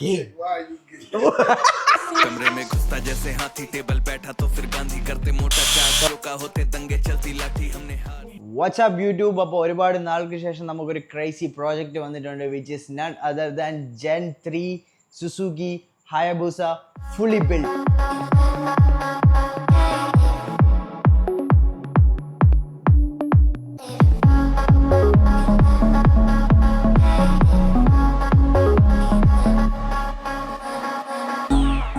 Gay. Why are you gay? कमरे में घुसता जैसे हाथी टेबल बैठा तो फिर गांधी करते मोटा चाचा का होते दंगे चलती लाठी हमने हार വാട്സ്ആപ്പ് യൂട്യൂബ്. അപ്പോൾ ഒരുപാട് നാൾക്ക് ശേഷം നമുക്കൊരു ക്രൈസി പ്രോജക്റ്റ് വന്നിട്ടുണ്ട്, which is none other than gen 3 Suzuki Hayabusa fully build.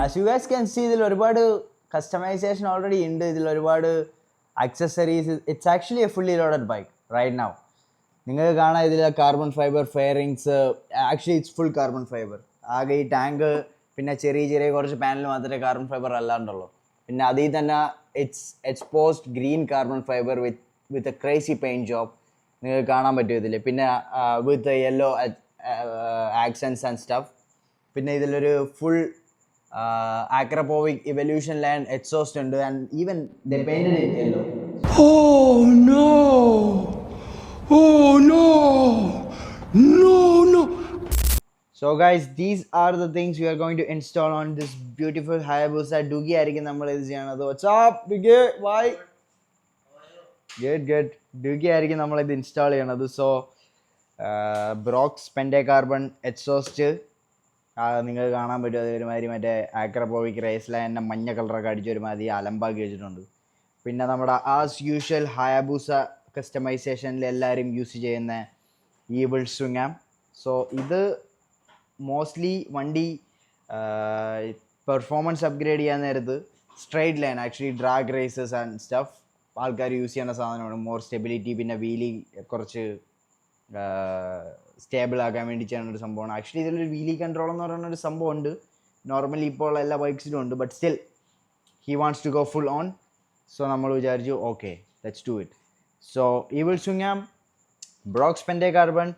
As you guys can see, ഇതിൽ ഒരുപാട് കസ്റ്റമൈസേഷൻ ഓൾറെഡി ഉണ്ട്, ഇതിൽ ഒരുപാട് accessories. It's actually a fully loaded bike right now. നിങ്ങൾക്ക് കാണാം ഇതിൽ carbon fibre fairings. Actually it's full carbon fibre. ആകെ ഈ ടാങ്ക് പിന്നെ ചെറിയ ചെറിയ കുറച്ച് പാനൽ മാത്രമേ കാർബൺ ഫൈബർ അല്ലാണ്ടുള്ളൂ. പിന്നെ അതിൽ തന്നെ it's exposed green carbon fibre with a crazy paint job നിങ്ങൾക്ക് കാണാൻ പറ്റും ഇതിൽ. പിന്നെ വിത്ത് യെല്ലോ ആക്സൻസ് ആൻഡ് സ്റ്റഫ്. പിന്നെ ഇതിലൊരു full Akrapovic evolution land exhaust ഉണ്ട്, and even they painted it yellow. Oh no, oh no, no, no. So guys, these are the things we are going to install on this beautiful Hayabusa. Dugi ആയിരിക്കും നമ്മൾ ഇത് ചെയ്യണത്. What's up Dugi? Why? Good. Dugi ആയിരിക്കും നമ്മൾ ഇത് install ചെയ്യണത്. So ബ്രോക്സ് പെൻഡേകാർബൺ exhaust നിങ്ങൾ കാണാൻ പറ്റും. അത് ഒരുമാതിരി മറ്റേ ആക്രപോവിക് റേസ് ലൈനിൻ്റെ മഞ്ഞ കളറൊക്കെ അടിച്ച് ഒരുമാതിരി അലമ്പാക്കി വെച്ചിട്ടുണ്ട്. പിന്നെ നമ്മുടെ ആസ് യൂഷ്വൽ ഹയാബൂസ കസ്റ്റമൈസേഷനിൽ എല്ലാവരും യൂസ് ചെയ്യുന്ന ഈബിൾ സ്വിങ്ങാം. സോ ഇത് മോസ്റ്റ്ലി വണ്ടി പെർഫോമൻസ് അപ്ഗ്രേഡ് ചെയ്യാൻ നേരത്ത് straight line actually drag races and stuff ആൾക്കാർ യൂസ് ചെയ്യുന്ന സാധനമാണ്. മോർ സ്റ്റെബിലിറ്റി പിന്നെ വീലി കുറച്ച് സ്റ്റേബിൾ ആക്കാൻ വേണ്ടി ചെയ്യുന്ന ഒരു സംഭവമാണ്. ആക്ച്വലി ഇതിലൊരു വീലി കൺട്രോൾ എന്ന് പറയുന്ന ഒരു സംഭവം ഉണ്ട്, നോർമലി ഇപ്പോൾ എല്ലാ ബൈക്സിലും ഉണ്ട്. But still he wants to go full on. So നമ്മൾ വിചാരിച്ചു okay let's do it. So evil സ്വിങ്ങാം, ബ്രോക്സ് പെൻഡേകാർബൺ,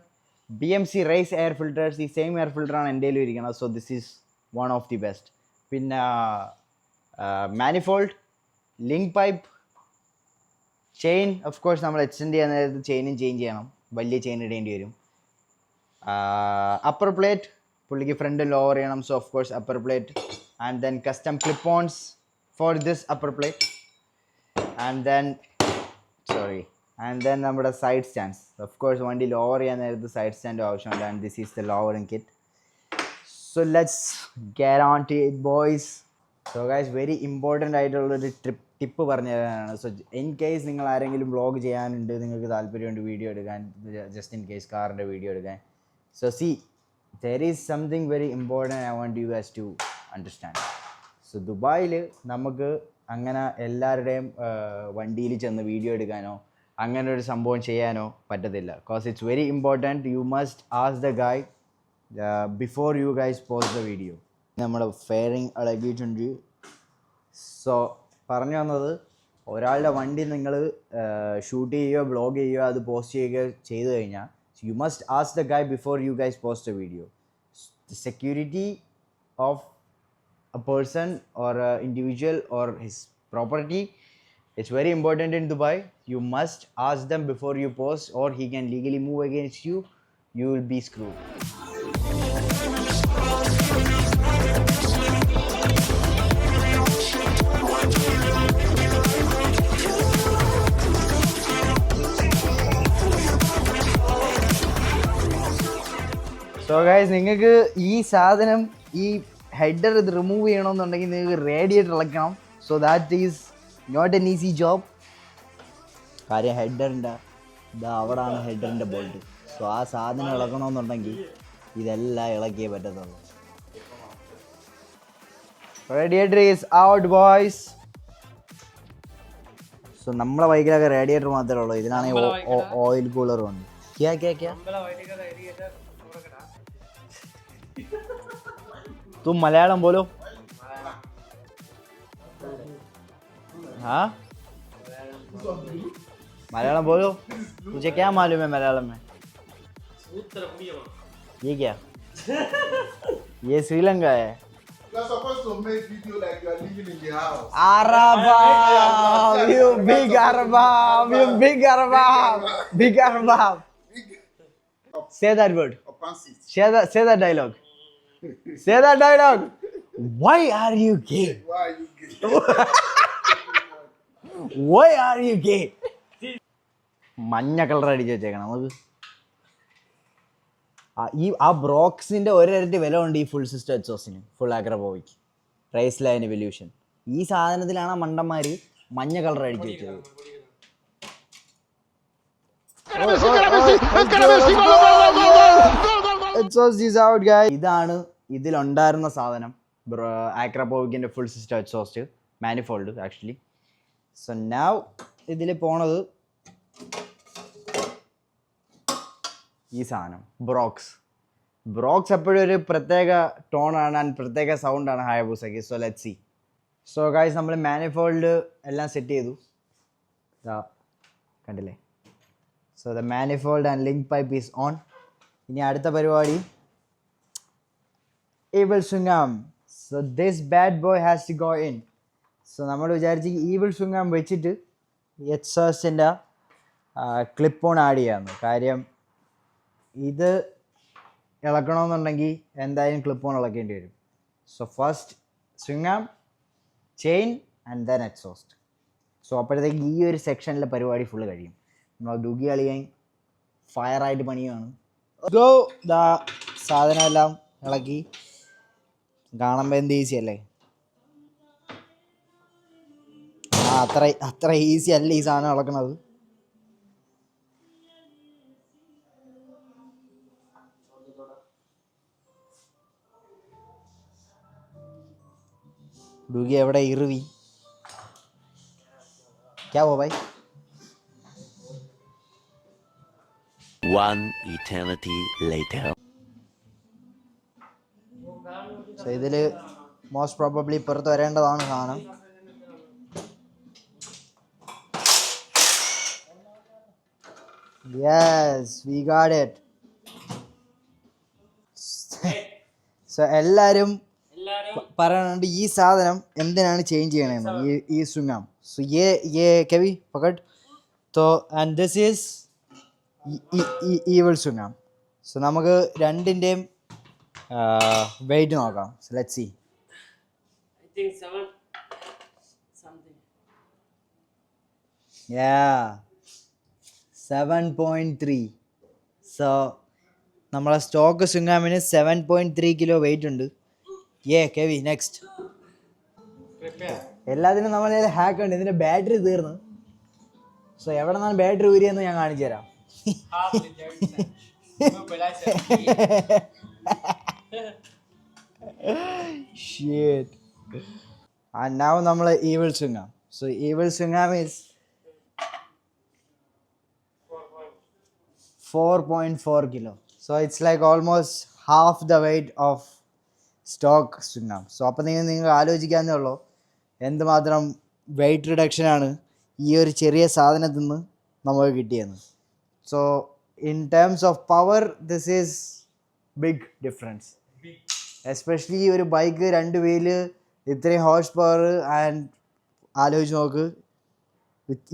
BMC റേസ് എയർ ഫിൽറ്റേഴ്സ്. ഈ സെയിം എയർ ഫിൽറ്ററാണ് എൻ്റെ കയ്യിലും ഇരിക്കുന്നത്. So this is one of the best. പിന്നെ manifold, link pipe, chain. Of course നമ്മൾ എക്സ്റ്റെൻഡ് ചെയ്യാൻ നേരത്ത് ചെയിനും ചേഞ്ച് ചെയ്യണം, വലിയ ചെയിൻ ഇടേണ്ടി വരും. അപ്പർ പ്ലേറ്റ് പുള്ളിക്ക് ഫ്രണ്ട് ലോവർ ചെയ്യണം. So of course upper plate. And then custom clip ons for this upper plate. And then നമ്മുടെ സൈഡ് സ്റ്റാൻഡ്സ്. ഓഫ് കോഴ്സ് വണ്ടി ലോവർ ചെയ്യാൻ നേരത്ത് സൈഡ് സ്റ്റാൻഡ് ആവശ്യമുണ്ട്. And this is the lowering kit. So let's get on to it boys. So guys, very important ആയിട്ടുള്ളൊരു tip പറഞ്ഞു തരാനാണ്. So in case നിങ്ങൾ ആരെങ്കിലും വ്ളോഗ് ചെയ്യാനുണ്ട്, നിങ്ങൾക്ക് താല്പര്യമുണ്ട് വീഡിയോ എടുക്കാൻ, ജസ്റ്റ് ഇൻ കേസ് കാറിൻ്റെ വീഡിയോ എടുക്കാൻ. So see, there is something very important I want you guys to understand. So ദുബായിൽ നമുക്ക് അങ്ങനെ എല്ലാവരുടെയും വണ്ടിയിൽ ചെന്ന് വീഡിയോ എടുക്കാനോ അങ്ങനെ ഒരു സംഭവം ചെയ്യാനോ പറ്റത്തില്ല. Because it's very important. You must ask the guy before you guys post the video. നമ്മുടെ ഫെയറിങ് ഇളകിയിട്ടുണ്ട്. സോ പറഞ്ഞു വന്നത്, ഒരാളുടെ വണ്ടി നിങ്ങൾ ഷൂട്ട് ചെയ്യുകയോ ബ്ലോഗ് ചെയ്യുകയോ അത് പോസ്റ്റ് ചെയ്യുകയോ ചെയ്തു കഴിഞ്ഞാൽ you must ask the guy before you guys post a video. The security of a person or individual or his property, it's very important in Dubai. You must ask them before you post or he can legally move against you. You will be screwed. So guys, നിങ്ങൾക്ക് ഈ സാധനം ഈ header ഇത് remove ചെയ്യണമെന്നുണ്ടെങ്കിൽ നിങ്ങൾക്ക് radiator ഇളക്കണം. So that is not an easy job. കാര്യം ഹെഡറിൻ്റെ അവിടാണ് ഹെഡറിൻ്റെ ബോൾട്ട്. സോ ആ സാധനം ഇളക്കണമെന്നുണ്ടെങ്കിൽ ഇതെല്ലാം ഇളക്കിയേ പറ്റത്തുള്ളൂ. Radiator is out boys. So നമ്മളെ ബൈക്കിലൊക്കെ റേഡിയേറ്റർ മാത്രമേ ഉള്ളൂ, ഇതിനാണെങ്കിൽ ഓയിൽ കൂളറും ഉണ്ട്. तुम मलयालम बोलो. हाँ, मलयालम बोलो. तुझे क्या मालूम है मलयालम में? ये क्या? ये श्रीलंका है. You're supposed to make video like you are living in the house. Arabab, you big Arabab, you big Arabab, big Arabab. Say that word. Opansis. Say that dialogue. Say that dialogue. Why are you gay? Why are you gay? Why are you gay? മഞ്ഞ colour അടിച്ച് വെച്ചേക്കണം നമുക്ക്. ആ ബ്രോക്സിന്റെ ഒരിരട്ടി വില ഉണ്ട് ഈ ഫുൾ സിസ്റ്റം എക്സോസിന്, ഫുൾ ആഗ്രബോയ്ക്ക്, റൈസ് ലൈൻ എവല്യൂഷൻ. ഈ സാധനത്തിലാണ് മണ്ടന്മാര് മഞ്ഞ കളർ അടിച്ച് വെച്ചത്. ഇതാണ് ഇതിലുണ്ടായിരുന്ന സാധനം, ആക്രബോവിക്കിന്റെ full system exhaust manifold actually. So now ഇതിൽ പോണത് ഈ സാധനം ബ്രോക്സ് എപ്പോഴും ഒരു പ്രത്യേക ടോണാണ് ആൻഡ് പ്രത്യേക സൗണ്ടാണ് ഹയബൂസയ്ക്ക്. So let's see. So guys നമ്മൾ മാനിഫോൾഡ് എല്ലാം സെറ്റ് ചെയ്തു, കണ്ടില്ലേ? So the manifold and link pipe is on. ഇനി അടുത്ത പരിപാടി evil swingarm. So this bad boy has to go in. So നമ്മൾ വിചാരിച്ച് ഈവിൾ സ്വിംഗാം വെച്ചിട്ട് എക്സോസ്റ്റിൻ്റെ ക്ലിപ്പ് ഓൺ ആഡ് ചെയ്യാമെന്ന്. കാര്യം ഇത് ഇളക്കണമെന്നുണ്ടെങ്കിൽ എന്തായാലും ക്ലിപ്പ് ഓൺ ഇളക്കേണ്ടി വരും. So first swingarm, chain and then exhaust. So അപ്പോഴത്തേക്ക് ഈ ഒരു സെക്ഷനിലെ പരിപാടി ഫുള്ള് കഴിയും. നമ്മൾ ഡുഗി കളിയാൻ ഫയറായിട്ട് പണിയാണ്. ഗോ ദാ സാധനം എല്ലാം ഇളക്കി. കാണുമ്പോൾ എന്ത് ഈസി അല്ലേ? അത്ര ഈസി അല്ല ഈ സാധനം ഇളക്കണത്. डूगी एवड़े इरवी क्या हुआ भाई? One eternity later. So ഇതിൽ മോസ്റ്റ് പ്രോബബ്ലി പുറത്ത് വരേണ്ടതാണ് സാധനം. Yes, we got it. So എല്ലാരും പറയുന്നുണ്ട് ഈ സാധനം എന്തിനാണ് ചേഞ്ച് ചെയ്യണമെന്ന്, ഈ സ്വിംഗാം. സോ ये കവി പകട് तो and this is evil swingarm. So നമുക്ക് രണ്ടിൻ്റെയും വെയിറ്റ് നോക്കാം. So let's see. I think 7 something. Yeah, 7.3. So നമ്മളെ സ്റ്റോക്ക് സ്വിംഗാമിന് 7.3 കിലോ വെയിറ്റ് ഉണ്ട്. കെവി നെക്സ്റ്റ്. എല്ലാത്തിനും നമ്മളെ ഹാക്ക് ഉണ്ട്. ഇതിന്റെ ബാറ്ററി തീർന്നു. സോ എവിടെ നിന്നാണ് ബാറ്ററി ഊരിയെന്ന് ഞാൻ കാണിച്ചു തരാം. Shit. And now നമ്മൾ evil swingam. So evil swingam is 4.4 kilo. So it's like almost half the weight of stock swingarm. So അപ്പോൾ നിങ്ങൾക്ക് ആലോചിക്കാവുന്നേ ഉള്ളൂ എന്തുമാത്രം വെയിറ്റ് റിഡക്ഷനാണ് ഈ ഒരു ചെറിയ സാധനത്തിൽ നിന്ന് നമുക്ക് കിട്ടിയെന്ന്. So in terms of power this is big difference. Especially ഈ ഒരു ബൈക്ക് 2 വീല് ഇത്രയും ഹോഴ്സ് പവർ ആൻഡ് ആലോചിച്ച് നോക്ക്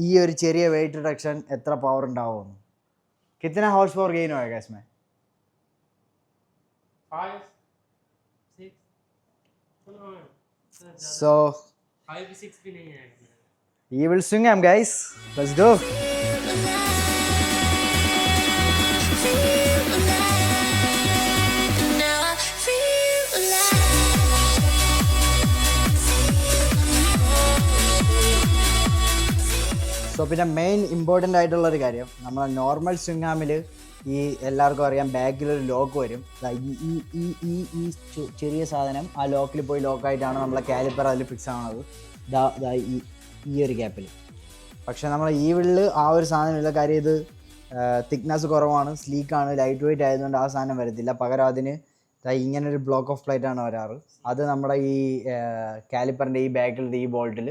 ഈ ഒരു ചെറിയ വെയിറ്റ് റിഡക്ഷൻ എത്ര പവർ ഉണ്ടാവുമെന്ന്. कितना हॉर्स पावर गेन होएगा इसमें? 5 6 So 5 6 भी नहीं है. You will swing him guys. Let's go. So പിന്നെ മെയിൻ ഇമ്പോർട്ടൻ്റ് ആയിട്ടുള്ളൊരു കാര്യം, നമ്മൾ നോർമൽ സ്വിംഗാമിൽ ഈ എല്ലാവർക്കും അറിയാം ബാക്കിലൊരു ലോക്ക് വരും. ഈ ഈ ഈ ഈ ചെറിയ സാധനം ആ ലോക്കിൽ പോയി ലോക്കായിട്ടാണ് നമ്മളെ കാലിപ്പർ അതിൽ ഫിക്സ് ആവുന്നത്. ഈ ഒരു ഗ്യാപ്പിൽ. പക്ഷേ നമ്മൾ ഈ വീട്ടിൽ ആ ഒരു സാധനമില്ല. കാര്യം ഇത് തിക്നെസ് കുറവാണ്, സ്ലീക്കാണ്, ലൈറ്റ് വെയിറ്റ് ആയതുകൊണ്ട് ആ സാധനം വരത്തില്ല. പകരം അതിന് ഇങ്ങനൊരു ബ്ലോക്ക് ഓഫ് പ്ലേറ്റാണ് വരാറ്. അത് നമ്മുടെ ഈ കാലിപ്പറിൻ്റെ ഈ ബാക്കിലത്തെ ഈ ബോൾട്ടിൽ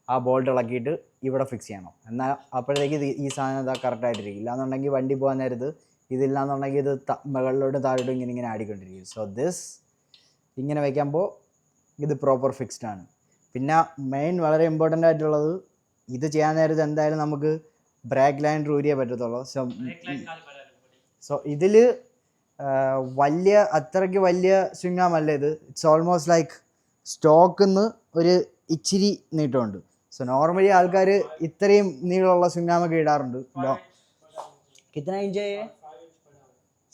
ആ ബോൾട്ട് ഇളക്കിയിട്ട് ഇവിടെ ഫിക്സ് ചെയ്യണം. എന്നാൽ അപ്പോഴത്തേക്ക് ഈ സാധനം ഇതാ കറക്റ്റായിട്ടിരിക്കും. ഇല്ലാന്നുണ്ടെങ്കിൽ വണ്ടി പോകാൻ നേരത്ത് ഇതില്ലാന്നുണ്ടെങ്കിൽ ഇത് മുകളിലോട്ട് താഴോട്ടും ഇങ്ങനെ ആടിക്കൊണ്ടിരിക്കും. സോ ദിസ് ഇങ്ങനെ വയ്ക്കുമ്പോൾ ഇത് പ്രോപ്പർ ഫിക്സ്ഡ് ആണ്. പിന്നെ മെയിൻ വളരെ ഇമ്പോർട്ടൻ്റ് ആയിട്ടുള്ളത് ഇത് ചെയ്യാൻ നേരത്ത് എന്തായാലും നമുക്ക് ബ്രേക്ക് ലൈൻ ഊരിയേ പറ്റത്തുള്ളൂ. സോ ഇതിൽ അത്രയ്ക്ക് വലിയ സ്വിങ്ങാമല്ല ഇത്. ഇറ്റ്സ് ഓൾമോസ്റ്റ് ലൈക്ക് സ്റ്റോക്കിന്ന് ഒരു ഇച്ചിരി നീട്ടമുണ്ട്. സോ നോർമലി ആൾക്കാർ ഇത്രയും നീളമുള്ള സ്വിങ്ങാമൊക്കെ ഇടാറുണ്ട്. കിतना इंच है?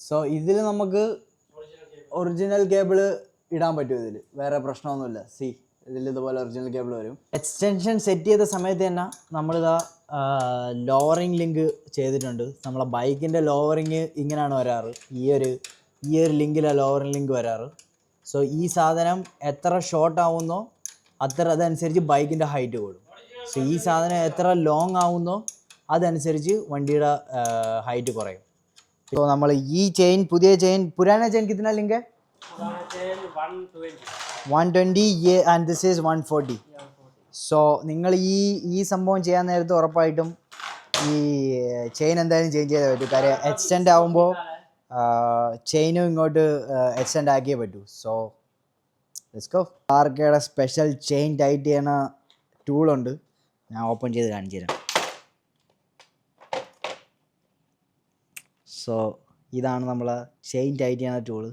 സോ ഇതിൽ നമുക്ക് ഒറിജിനൽ കേബിള് ഇടാൻ പറ്റും. ഇതിൽ വേറെ പ്രശ്നമൊന്നുമില്ല. ഇതിൽ ഇതുപോലെ ഒറിജിനൽ കേബിൾ വരും. എക്സ്റ്റൻഷൻ സെറ്റ് ചെയ്ത സമയത്ത് തന്നെ നമ്മളിതാ ലോവറിങ് ലിങ്ക് ചെയ്തിട്ടുണ്ട്. നമ്മളെ ബൈക്കിൻ്റെ ലോവറിങ് ഇങ്ങനെയാണ് വരാറ്. ഈ ഒരു ലിങ്കിലാണ് ലോവറിങ് ലിങ്ക് വരാറ്. സോ ഈ സാധനം എത്ര ഷോർട്ട് ആവുന്നോ അതനുസരിച്ച് ബൈക്കിൻ്റെ ഹൈറ്റ് കൂടും. സോ ഈ സാധനം എത്ര ലോങ് ആവുന്നോ അതനുസരിച്ച് വണ്ടിയുടെ ഹൈറ്റ് കുറയും. സോ നമ്മൾ ഈ പുതിയ പുരാന ചെയിൻ കിतना ലിങ്ക്? 120 ये ആൻഡ് ദിസ് ഈസ് 140. സോ നിങ്ങൾ ഈ സംഭവം ചെയ്യാൻ നേരത്ത് ഉറപ്പായിട്ടും ഈ ചെയിൻ എന്തായാലും ചേഞ്ച് ചെയ്തേ പറ്റൂ. കാര്യം എക്സ്റ്റെൻഡ് ആകുമ്പോൾ ചെയിനും ഇങ്ങോട്ട് എക്സ്റ്റെൻഡ് ആക്കിയേ പറ്റൂ. So let's go. ആർക്കയുടെ സ്പെഷ്യൽ ചെയിൻ ടൈറ്റ് ചെയ്യണ ടൂളുണ്ട്. ഞാൻ ഓപ്പൺ ചെയ്ത് കാണിച്ചു തരാം. സോ ഇതാണ് നമ്മളെ ചെയിൻ ടൈറ്റ് ചെയ്യണ ടൂള്.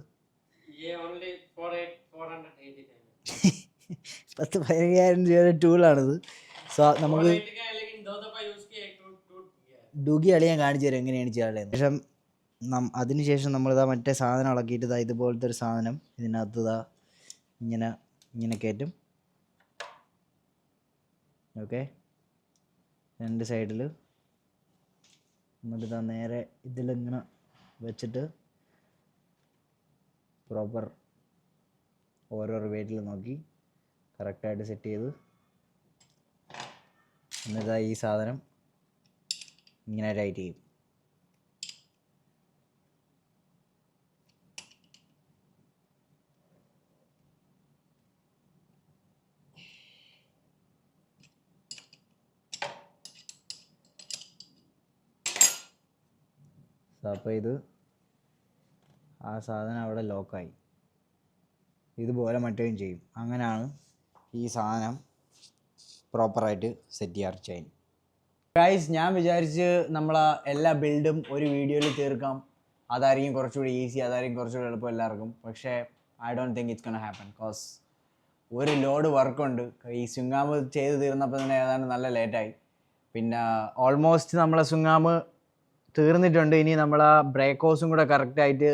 10,000 രൂപയുടെ ടൂളാണിത്. സോ നമുക്ക് ഡുഗി അളിയാൻ കാണിച്ചു തരാം എങ്ങനെയാണ് ചെയ്യാനുള്ളത്. ശേഷം അതിനുശേഷം നമ്മളിതാ മറ്റേ സാധനം ഇളക്കിയിട്ട് ഇതുപോലത്തെ ഒരു സാധനം ഇതിനകത്ത് ഇങ്ങനെ കയറ്റും. ഓക്കെ, രണ്ട് സൈഡിൽ. എന്നിട്ട് നേരെ ഇതിലിങ്ങനെ വെച്ചിട്ട് പ്രോപ്പർ ഓരോ വെയിറ്റിൽ നോക്കി കറക്റ്റായിട്ട് സെറ്റ് ചെയ്ത് എന്നിട്ട് ഈ സാധനം ഇങ്ങനെ ടൈറ്റ് ചെയ്യും. അപ്പോൾ ഇത് ആ സാധനം അവിടെ ലോക്കായി. ഇതുപോലെ മറ്റേയും ചെയ്യും. അങ്ങനെയാണ് ഈ സാധനം പ്രോപ്പറായിട്ട് സെറ്റ് ചെയ്യാറ് ചെയിൻ. ഗൈസ്, ഞാൻ വിചാരിച്ച് നമ്മളെ എല്ലാ ബിൽഡും ഒരു വീഡിയോയിൽ തീർക്കാം. അതായിരിക്കും കുറച്ചുകൂടി ഈസി, അതായിരിക്കും കുറച്ചുകൂടി എളുപ്പം എല്ലാവർക്കും. പക്ഷേ I don't think it's gonna happen. Because ഒരു ലോഡ് വർക്കുണ്ട്. ഈ സ്വിങ്ങാമ് ചെയ്ത് തീർന്നപ്പോൾ തന്നെ ഏതാണ്ട് നല്ല ലേറ്റായി. പിന്നെ ഓൾമോസ്റ്റ് നമ്മളെ സ്വിങ്ങാമ് തീർന്നിട്ടുണ്ട്. ഇനി നമ്മൾ ആ ബ്രേക്ക് ഹോസും കൂടെ കറക്റ്റായിട്ട്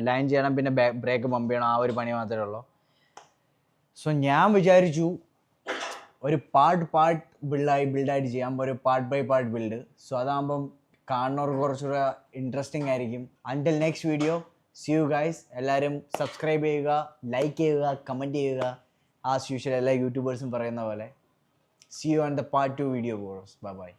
ലൈൻ ചെയ്യണം. പിന്നെ ബ്രേക്ക് പമ്പ് ചെയ്യണം. ആ ഒരു പണി മാത്രമേ ഉള്ളൂ. സോ ഞാൻ വിചാരിച്ചു ഒരു പാർട്ട് ബിൽഡായിട്ട് ചെയ്യാം. ഒരു part by part build. So അതാകുമ്പം കാണുന്നവർക്ക് കുറച്ചുകൂടെ ഇൻട്രസ്റ്റിംഗ് ആയിരിക്കും. Until next video, see you guys. എല്ലാവരും സബ്സ്ക്രൈബ് ചെയ്യുക, ലൈക്ക് ചെയ്യുക, കമൻറ്റ് ചെയ്യുക. ആസ് യൂഷ്വൽ എല്ലാ യൂട്യൂബേഴ്സും പറയുന്ന പോലെ. See you on the part 2 video. Bye by.